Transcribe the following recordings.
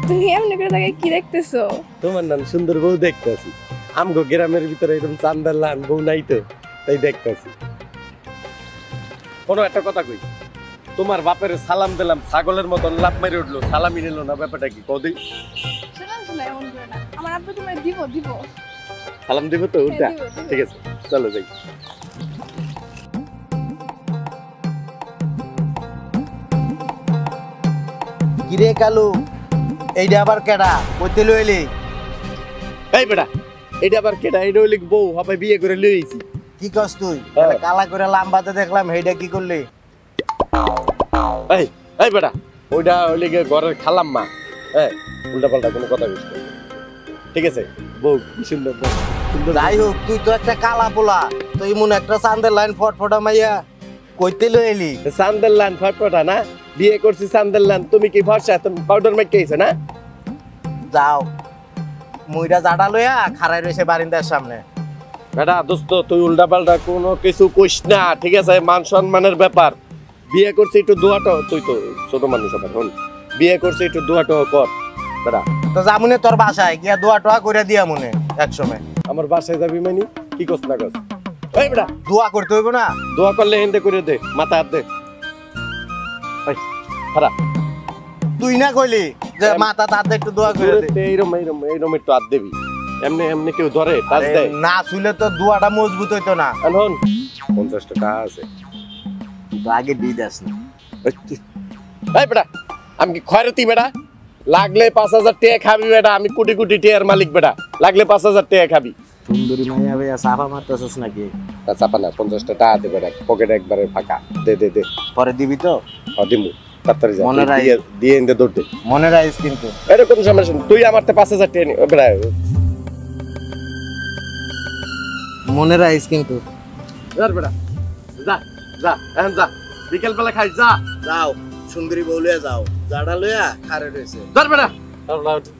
তুমি এমনি করে তাকে কি দেখতেছো? তোমার নাম সুন্দর বউ দেখতেছি। আমগো গ্রামের ভিতরে এরকম চান্দার লান বউ নাই তো, তাই দেখতেছি। কোনো একটা কথা কই, তোমার বাপের সালাম দিলাম, ছাগলের মতন লাভ মেরে উঠলো, সালামি নিল না, ব্যাপারটা কি কদি? শোনা এমন করে না, আমার আব্বু তোমায় দিব। সালাম দিব তো উল্টা? ঠিক আছে, চলো যাই। কিরে কালু, এইটা আবার কেডা? কইতে লইলি? এই বেটা, এটা আবার কেডা? এটা হইলে বউ হবে, বিয়ে করে লইছি। কি কস তুই? কালা করে লাম্বাতে দেখলাম, এইটা কি করলি? এই বেটা, ওইটা হইলে ঘরের খালাম্মা। হ্যাঁ, উল্টা পাল্টা কোনো কথা বলিস না, ঠিক আছে? বউ কি সুন্দর বউ। যাই হোক, তুই তো একটা কালা পোলা, তুই মনে একটা চান্দের লাইন ফটফটা মাইয়া কইতে লইলি? চান্দের লাইন ফটফটা না? বিয়ে করছি চান্দের লাইন, তুমি কি ভরসা? তুমি পাউডার মেখেছো না? যাও, মুইটা জাডা লইয়া খাড়াই রইছে বারিন্দার সামনে। বেটা দোস্ত, তুই উল্টা পাল্টা কোনো কিছু কইস না, ঠিক আছে? মান সম্মানের ব্যাপার। বিয়ে করছি একটু দোয়াটো, তুই তো ছোট মানুষ আবার, হন বিয়ে করছি একটু দোয়াটো কর বেটা। তো যামুনে তোর বাসায় গিয়া দোয়া টোয়া করে দিয়া মনে একসময়। আমার বাসায় যাবি মানে কি কস না কস? এই বেটা, দোয়া করতে হইব না? দোয়া করলে হেন্দে করে দে, মাথা হাত দে। খারাপ তুই না কইলি যে মাথা তাতে একটু দোয়া করে দে? এইরকম এইরকম এইরকম একটু হাত দেবি, এমনি এমনি কেউ ধরে টাচ দেয় না? শুলে তো দোয়াটা মজবুত হইতো না। এখন 50 টাকা আছে, তো আগে দিয়ে দাস না। এই বেটা, আমি কি খয়রতি বেটা? লাগলে 5000 টাকা খাবি বেটা, আমি কোটি কোটি টাকার মালিক বেটা, লাগলে 5000 টাকা খাবি। সুন্দরী মাইয়া ভাইয়া চাপা মারতেছস নাকি? চাপা না, 50 টাকা দে বেটা, পকেটে একবারে ফাঁকা। দে দে দে, পরে দিবি তো? দিমু, তাড়াতাড়ি যা, মনে রাখ, দিয়ে এনে দৌড় দে। মনে রাখিস কিন্তু। এটা কোন সমস্যা নেই, তুই আমার 5000 টাকা নি বেটা, মনে রাখিস কিন্তু। ধর বেটা, যা যা, এখন যা, বিকেল বেলা খাই, যা। যাও, সুন্দরী বউ লইয়া যাও, জাডা লইয়া খারে রইছে। ধর বেটা,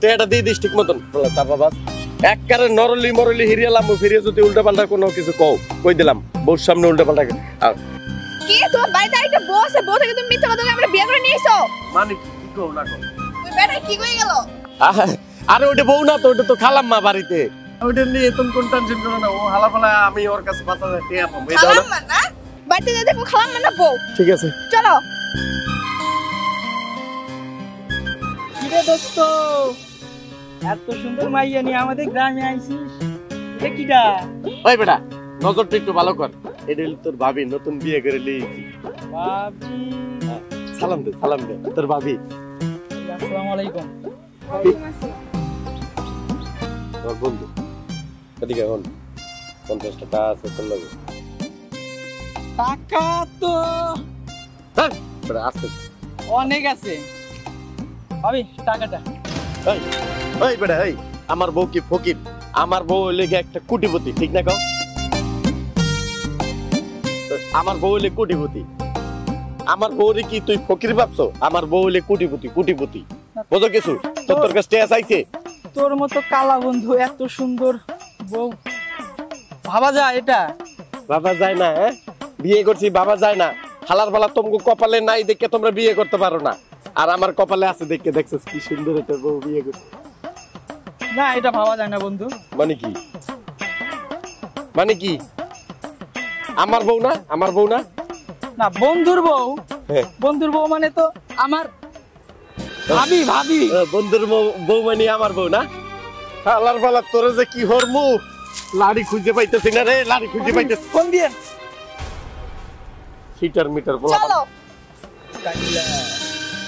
টেটা দিয়ে দিস ঠিক মতন। চাপা বাস একবারে নরলি মরলি হিরিয়ালাম, ফিরিয়ে যদি উল্টা পাল্টা কোনো কিছু কই দিলাম বউর সামনে উল্টা পাল্টা। কি তোমার বাড়িতে একটা বউ আছে, বউ থেকে তুমি মিথ্যা কথা বলে আমরা বিয়ে করে নিয়ে এসো? মানে কি কও না কও? ওই বেটা কি কই গেল? আরে ওটা বউ না তো, ওটা তো খালাম্মা বাড়িতে। ওটা নিয়ে তুমি কোন টেনশন করো না, ও হালাফালা আমি ওর কাছে 5000 টাকা পাবো। এই দাও না, খালাম্মা না? বাড়িতে যেতে দেখো খালাম্মা না বউ। ঠিক আছে চলো। কিরে দোস্ত, এত সুন্দর মাইয়া নিয়ে আমাদের গ্রামে আইছিস? এটা কিডা? ওই বেটা, নজরটা একটু ভালো কর, এটা হলো তোর ভাবি, নতুন বিয়ে করে লিয়েছি। বাবজি, সালাম দে তোর ভাবি। আসসালামু আলাইকুম। তোর বন্ধু এদিকে এখন 50 টাকা আছে তোর লগে। টাকা তো বেটা আসতে অনেক আছে, ভাবি টাকাটা। ওই বেটা, এই আমার বউ কি ফকির? আমার বউ লেগে একটা কোটিপতি, ঠিক না? কও, আমার বউ হইলে কোটিপতি। আমার বউরে কি তুই ফকির ভাবছো? আমার বউ হইলে কোটিপতি, কোটিপতি। বুঝো কিছু? তোর কাছে টেয়া চাইছে? তোর মতো কালা বন্ধু এত সুন্দর বউ ভাবা যায়? এটা বাবা যায় না? হ্যাঁ, বিয়ে করছি বাবা যায় না? হালার ফালা তোমাকে কপালে নাই দেখে তোমরা বিয়ে করতে পারো না, আর আমার কপালে আছে দেখে দেখছিস কি সুন্দর একটা বউ বিয়ে করছে। না, এটা ভাবা যায় না বন্ধু। মানে কি? মানে কি? আমার বউ না? আমার বউ না? না, বন্ধুর বউ। হ্যাঁ, বন্ধুর বউ মানে তো আমার ভাবি। ভাবি বন্ধুর বউ মানে আমার বউ না? হালার ফালা তোর যে কি হরমু, লাড়ি খুঁজে পাইতেছি না রে, লাড়ি খুঁজে পাইতেছি। কোন দিয়ে? সিটার মিটার বলা। চলো।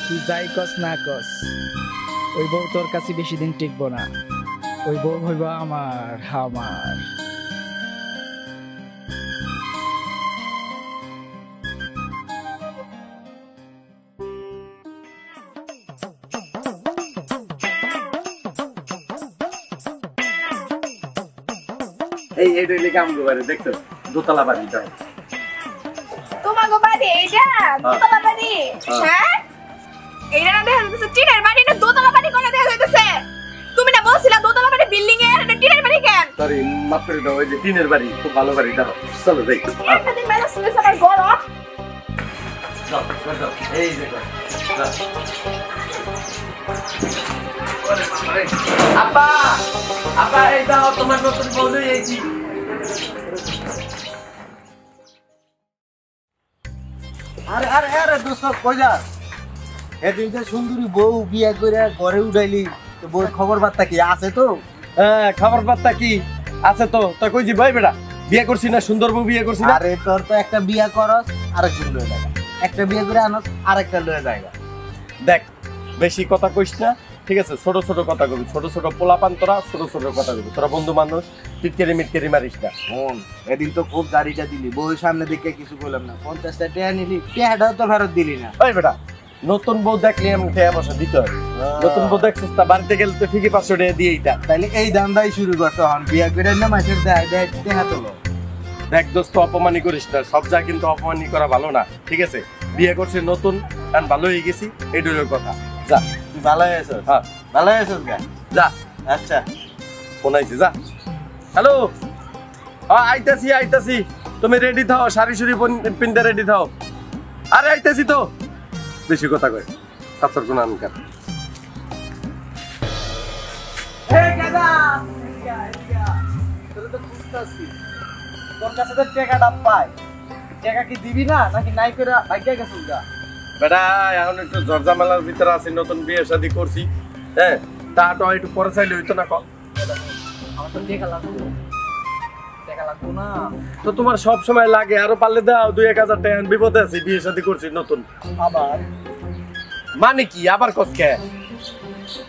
তুই যাই কস না কস, ওই বউ তোর কাছে বেশি দিন টিকবো না। ওই বউ হইব আমার। এই এইটা লিখে আমগো বাড়ি দেখছো, দোতলা বাড়ি। তোমার বাড়ি এইটা দোতলা বাড়ি? হ্যাঁ, এইটা না দেখা যাচ্ছে টিনের বাড়ি, না দোতলা বাড়ি কোন দেখা যাইতেছে? তুমি না বলছিলা দোতলা বাড়ি বিল্ডিং এর, এটা টিনের বাড়ি কেন? সরি, মাফ করে দাও, ওই যে টিনের বাড়ি, খুব ভালো বাড়ি। চলো চলো যাই। একটা দিন মেলা শুনেছ আমার গরম। এই দেখো আপা আপা এই দাও তোমার নতুন বউ নিয়ে এসেছি আরে আরে আরে দোস্ত কই যা এদিন যে সুন্দরী বউ বিয়ে করে ঘরে উঠাইলি তো বউর খবর বার্তা কি আছে তো? হ্যাঁ খবর বার্তা কি আছে তো তুই কইছি ভাই বেটা বিয়ে করছি না সুন্দর বউ বিয়ে করছি না আরে তোর তো একটা বিয়ে করস আরেকজন লয়ে যায়, একটা বিয়ে করে আনস আরেকটা লয়ে যায়। দেখ বেশি কথা কইস না ঠিক আছে ছোট ছোট কথা কবি ছোট ছোট পোলাপান তোরা ছোট ছোট কথা কবি তোরা বন্ধু মানুষ টিটকেরি মিটকেরি মারিস না শোন এদিন তো খুব গাড়িটা দিলি বউর সামনে দিকে কিছু বললাম না 50টা টাকা নিলি টাকাটাও তো ফেরত দিলি না। ওই বেটা নতুন বউ দেখলে আমি টাকা পয়সা দিতে হয় নতুন বউ দেখছিস তা বাড়িতে গেলে তো ঠিকই 500 টাকা দিয়ে এইটা তাইলে এই দামদাই শুরু করতে হন বিয়ে করে না মাসের দেয় দেয় টাকা তোলো। দেখ দোস্ত অপমানই করিস না সব যা কিন্তু অপমানই করা ভালো না ঠিক আছে বিয়ে করছে নতুন কারণ ভালো হয়ে গেছি এইটার কথা যা তুই ভালো হয়েছিস? হ্যাঁ ভালো হয়েছিস গা? যা আচ্ছা ফোন আইছি যা হ্যালো আইতাছি আইতাছি তুমি রেডি থাও শাড়ি শুড়ি পিনতে রেডি থাও আরে আইতাছি তো বেশি কথা কয় তাছাড়া কোনো আমি কার এই দাদা তোর তো খুঁজতাছি তোর কাছে তো টাকাটা পাই টাকা কি দিবি না নাকি নাই করে ভাগ্যা গেছিস গা? বেটা এখন একটু জর্জামেলার ভিতরে আছি নতুন বিয়ে শাদী করছি হ্যাঁ তাটা একটু পরে চাইলে হইতো না কল আমার তো টাকা লাগবে না তো তোমার সব সময় লাগে আরো পারলে দাও 2-1000 টাকা বিপদে আছি বিয়ে শাদী করছি নতুন আবার মানে কি আবার কসকে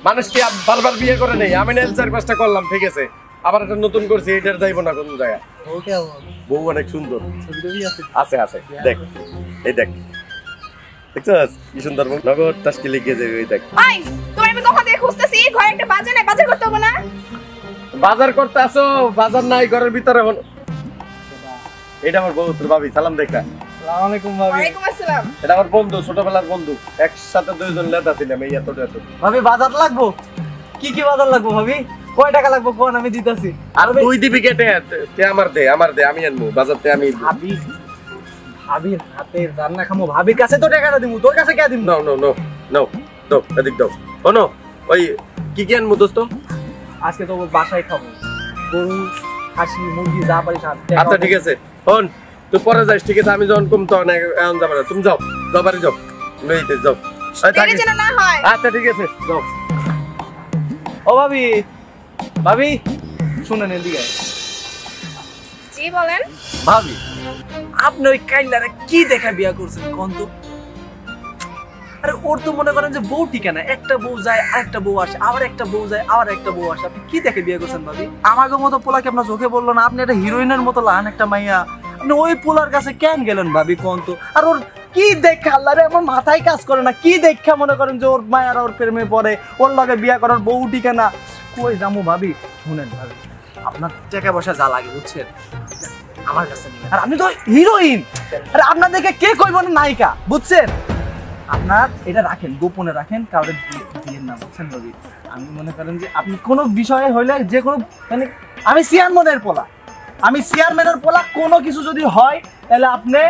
মানুষ কি বারবার বিয়ে করে নেই আমি না 4-5টা করলাম ঠিক আছে আবার একটা নতুন করছি এটার যাইবো না কোন জায়গায় ওকে বউ অনেক সুন্দর ছবি আছে আছে আছে দেখ এই দেখ দেখছস কি সুন্দর বউ নগদ টাস্কি লিখে যাবে ওই দেখ ভাই তোমার আমি কখন থেকে খুঁজতেছি ঘরে একটা বাজার নাই বাজার করতে হবে না বাজার করতে আসো বাজার নাই ঘরের ভিতরে হন এটা আমার বউ তোর ভাবি সালাম দেখা আসসালামু আলাইকুম ভাবি ওয়ালাইকুম আসসালাম এটা আমার বন্ধু ছোটবেলার বন্ধু একসাথে দুইজন লেদা ছিলাম এই এত ভাবি বাজার লাগবো কি কি বাজার লাগবো ভাবি কয় টাকা লাগবো কোন আমি দিতাছি আর তুই দিবি কেটে তে আমার দে আমি আনবো বাজারতে আমি ভাবি ভাবির হাতের রান্না খামো ভাবির কাছে তো টাকাটা দিমু তোর কাছে কে দিম no no no no no এদিক দাও ও নো ওই কি আনবো দোস্ত আজকে তো বাসায় খাবো গরু খাসি মুরগি যা পারি সব আচ্ছা ঠিক আছে হন তুই পরে যাস ঠিক আছে আমি যখন কম তখন এখন যাবো না তুমি যাও বাড়ি যাও লইতে যাও দেরি যেন না হয় আচ্ছা ঠিক আছে যাও ও ভাবি ভাবি শুনেন এদিকে জি বলেন ভাবি আপনি ওই কাইন্ডারে কি দেখা বিয়া করছেন কোন তো আরে ওর তো মনে করেন যে বউ ঠিকানা একটা বউ যায় আরেকটা বউ আসে আবার একটা বউ যায় আবার একটা বউ আসে আপনি কি দেখে বিয়ে করছেন ভাবি আমাকে মতো পোলাকে আপনার চোখে বললো না আপনি একটা হিরোইনের মতো লান একটা মাইয়া আপনি ওই পোলার কাছে কেন গেলেন ভাবি কোন তো আর ওর কি দেখা আল্লাহ রে আমার মাথায় কাজ করে না কি দেখা মনে করেন যে ওর মায়ার ওর প্রেমে পড়ে ওর লগে বিয়ে করার বউ ঠিকানা কই যাবো ভাবি শুনেন ভাবি আপনার টাকা পয়সা যা লাগে বুঝছেন আমার কাছে নেই আর আপনি তো হিরোইন আরে আপনার দেখে কে কইব না নায়িকা বুঝছেন আপনার এটা রাখেন গোপনে রাখেন কাউকে দিয়ে না বুঝছেন ভাবি আমি মনে করেন যে আপনি কোনো বিষয়ে হইলে যে কোনো মানে আমি চেয়ারম্যানের পোলা কোনো কিছু যদি হয় তাহলে আপনি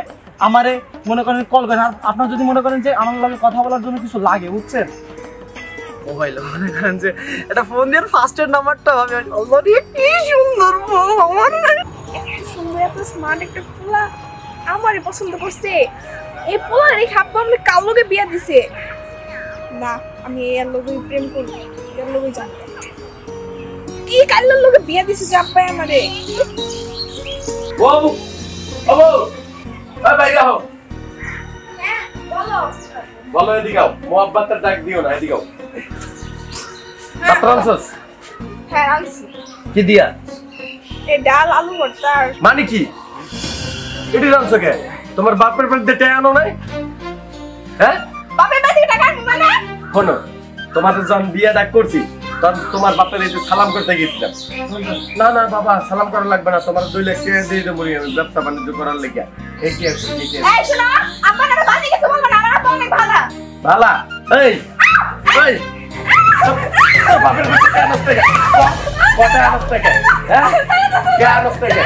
আমারে মনে করেন কল করেন আর আপনার যদি মনে করেন যে আমার লগে কথা বলার জন্য কিছু লাগে বুঝছেন মোবাইলে মনে করেন যে এটা ফোন দিয়ে ফার্স্টের নাম্বারটা ভাবি অলরেডি কি সুন্দর বউ আমার সুন্দর এত স্মার্ট একটা পোলা আমারই পছন্দ করছে এই পোলার এই হাব্বা আমি কাল লোকে বিয়া দিছে না আমি এর লোকে প্রেম করব এর লোকে জানবো কি কালের লোকে বিয়া দিছে যে আব্বা আমারে বউ ও বউ এই বাইরে হও হ্যাঁ বলো বলো এদিকে আও মোহাব্বতের ডাক দিও না এদিকে আও পাত্রানসস হ্যাঁ আনছি কি দিয়া এই ডাল আলু ভর্তা আর মানে কি এটি রানছো কে তোমার বাপের বাড়িতে টাকা আনো নাই হ্যাঁ বাপের বাড়ি থেকে টাকা আনবো না শোনো তোমাদের যখন বিয়ে ডাক করছি তখন তোমার বাপের এই যে সালাম করতে গেছিলাম না না বাবা সালাম করা লাগবে না তোমার 2 লাখ টাকা দিয়ে দেবো আমি ব্যবসা বাণিজ্য করার লেগে এই কি আছে এই শোনো আব্বা না বাড়ি কিছু বলবো না আমার আব্বা অনেক ভালো ভালা এই এই বাপের বাড়িতে কেন আসতে গে কত আসতে গে হ্যাঁ কেন আসতে গে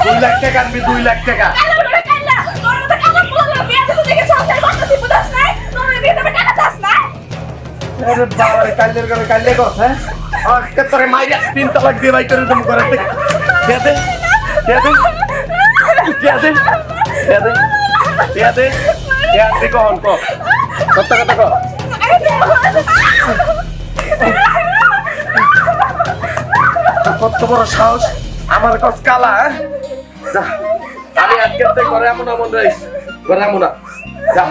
2 লাখ টাকা আনবি 2 লাখ টাকা কালো করে কাইলা তোর মতো কালো পোলা বিয়া দিছে দেখে আরে বাবা রে কাইলের করে কাইলে কস হ্যাঁ আর কে তোরে মাইরা 3 তালাক দিয়ে বাই করে তুমি করে দে দে কহন ক সত্য কথা ক কত বড় সাহস আমার কস কালা যা আমি আজকে তে করে এমন এমন রাইস করে এমন না যা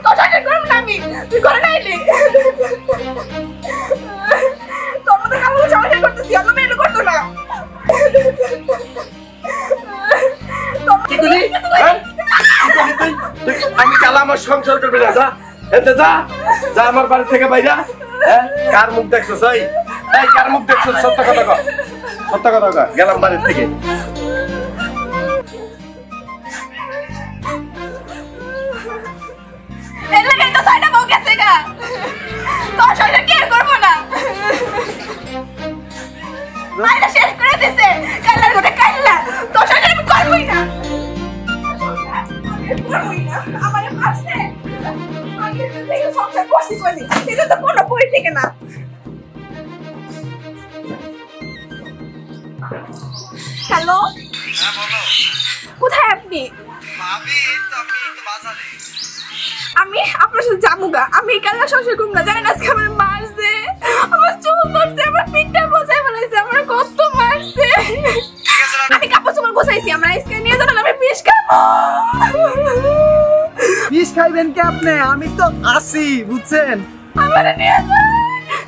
তোরা করব না আমি তুই করে নাইলি তোর মতো কাম সংসার করতেছি অন্য মেয়ে করতো না কি করি তুই আমি কালা আমার সংসার করবি না যা এতে যা যা আমার বাড়ি থেকে বাইরা হ্যাঁ কার মুখ দেখছস এই কার মুখ দেখছস সত্য কথা কর গেলাম বাড়ি থেকে এলাকায় তো সাইডা বউ গেছে গা তোর সংসার কে করবো না আইনা শেষ করে দিছে কাইলার গোটে কাইলা তোর সংসার আমি করবই না আমারে মারছে আমি থেকে সংসার করছি কইলি এটা তো কোনো বই থেকে না হ্যালো হ্যাঁ বলো কোথায় আপনি ভাবি আমি তো বাজারে আমি আপনার সাথে যাবো আমি কাল্লা সংসার করব না জানেন আজকে আমার মারছে আমার চুল ধরছে আমার পিঠটা বোঝাই ফেলাইছে আমার কত মারছে আমি কাপড় চোপড় গোছাইছি আমরা আজকে নিয়ে যাবেন আমি বিষ খাবো বিষ খাইবেন কি আপনি আমি তো আসি বুঝছেন আমারে নিয়ে যান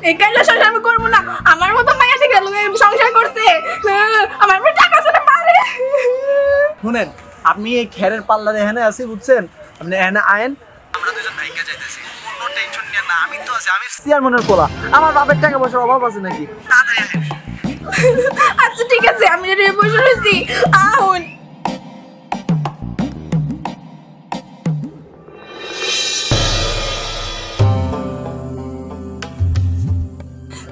এই কাল্লা সংসার আমি করব না আমার মতো মায়া দেখে সংসার করছে আমার মতো টাকা চলে মারে শুনেন আপনি এই খেরের পাল্লারে এখানে আছি বুঝছেন আপনি এখানে আয়েন আমরা দুজন ভাইকে যাইতেছি কোনো টেনশন নিয়ে না আমি তো আছি আমি চেয়ারম্যানের পোলা আমার বাপের টাকা পয়সার অভাব আছে নাকি তাড়াতাড়ি আহেন আচ্ছা ঠিক আছে আমি রেডি বসে রয়েছি আহুন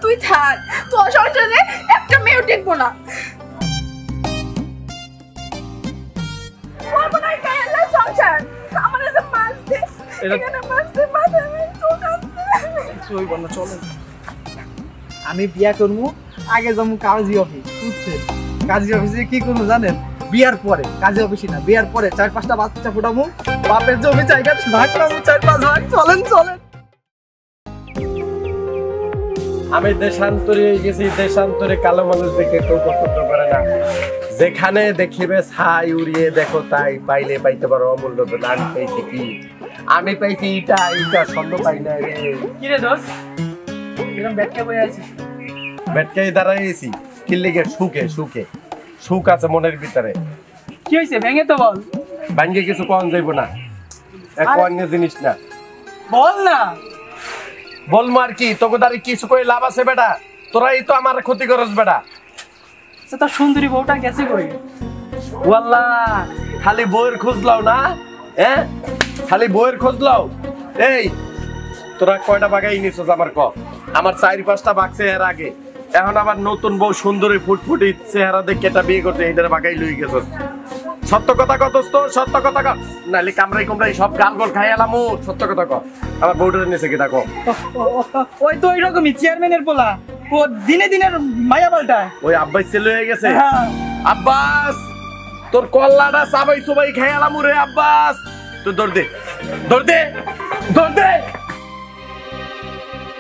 তুই থাক তোর সংসারে একটা মেয়েও দেখবো না সংসার আমার মারছে এখানে মারছে মাথায় চোখ আছে আমি বিয়া করবো আগে যাবো কাজী অফিস বুঝছেন কাজী অফিসে কি করবো জানেন বিয়ার পরে কাজী অফিসে না বিয়ার পরে 4-5টা বাচ্চা ফুটাবো বাপের জমি জায়গা ভাগ পাবো 4-5 ভাগ চলেন আমি দেশান্তরে গেছি দেশান্তরে কালো মানুষ দেখে কেউ পছন্দ করে না যেখানে দেখিবে ছাই উড়িয়ে দেখো তাই পাইলে পাইতে পারো অমূল্য তো আমি পাইছি কি আমি পাইছি ইটা স্বর্ণ পাই না রে কি রে দোস্ত এরকম ব্যাটকে বই আছিস বেটকাই দাঁড়াইছি কিল্লিগে সুখ আছে মনের ভিতরে কি হইছে ভেঙে তো বল ভাঙ্গে কিছু কম যাইব না এক অন্য জিনিস না বল না বলবো আর কি তোকে দাঁড়িয়ে কিছু করে লাভ আছে বেটা তোরাই তো আমার ক্ষতি করস বেটা সে তোর সুন্দরী বউটা গেছে কই ওয়াল্লাহ খালি বইয়ের খোঁজ লাও না হ্যাঁ খালি বইয়ের খোঁজ লাও এই তোরা কয়টা বাগাই নিছস আমার ক আমার 4-5টা বাগছে এর আগে এখন আবার নতুন বউ সুন্দরী ফুটফুটি চেহারা দেখে এটা বিয়ে করতে এইটার বাগাই লই গেছস সত্য কথা কতস তো সত্য কথা ক নালি কামড়াই সব গালগোল খাই এলাম সত্য কথা ক আমার বউটার নিচে কি দেখো ওই তো ওইরকমই চেয়ারম্যানের পোলা ও দিনে দিনে মায়া পাল্টায় ওই আব্বাস ছেলে হয়ে গেছে আব্বাস তোর কল্লাটা সবাই খাই এলাম রে আব্বাস তুই দৌড় দে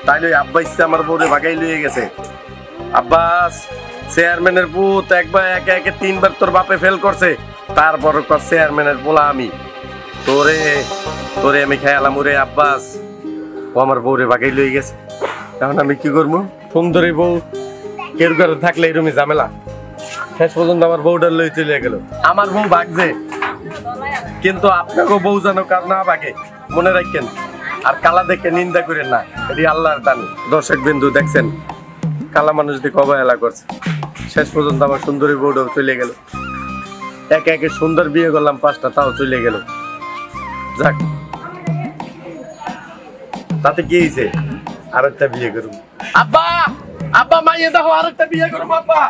তাইলে আব্বাস আমার বউরে বাগাই লইয়ে গেছে আব্বাস চেয়ারম্যানের পুত একবার একে 3বার তোর বাপে ফেল করছে তারপর চেয়ারম্যানের পোলা আমি তোরে আমি খেয়ালাম রে আব্বাস ও আমার বউরে বাগাই লইয়ে গেছে এখন আমি কি করবো সুন্দরী বউ কেউ করে থাকলে এরকমই ঝামেলা শেষ পর্যন্ত আমার বউটার লই চলে গেল আমার বউ ভাগছে কিন্তু আপনাকে বউ যেন কার না ভাগে মনে রাখেন আর কালা দেখে নিন্দা করেন না এটি আল্লাহর দান দর্শক বিন্দু দেখছেন কালা মানুষ দেখে অবহেলা করছে শেষ পর্যন্ত আমার সুন্দরী বউটাও চলে গেল একে একে সুন্দর বিয়ে করলাম 5টা তাও চলে গেল যাক তাতে কি হয়েছে আরেকটা বিয়ে করুন আব্বা মাইয়ে দেখো আরেকটা বিয়ে করুন আব্বা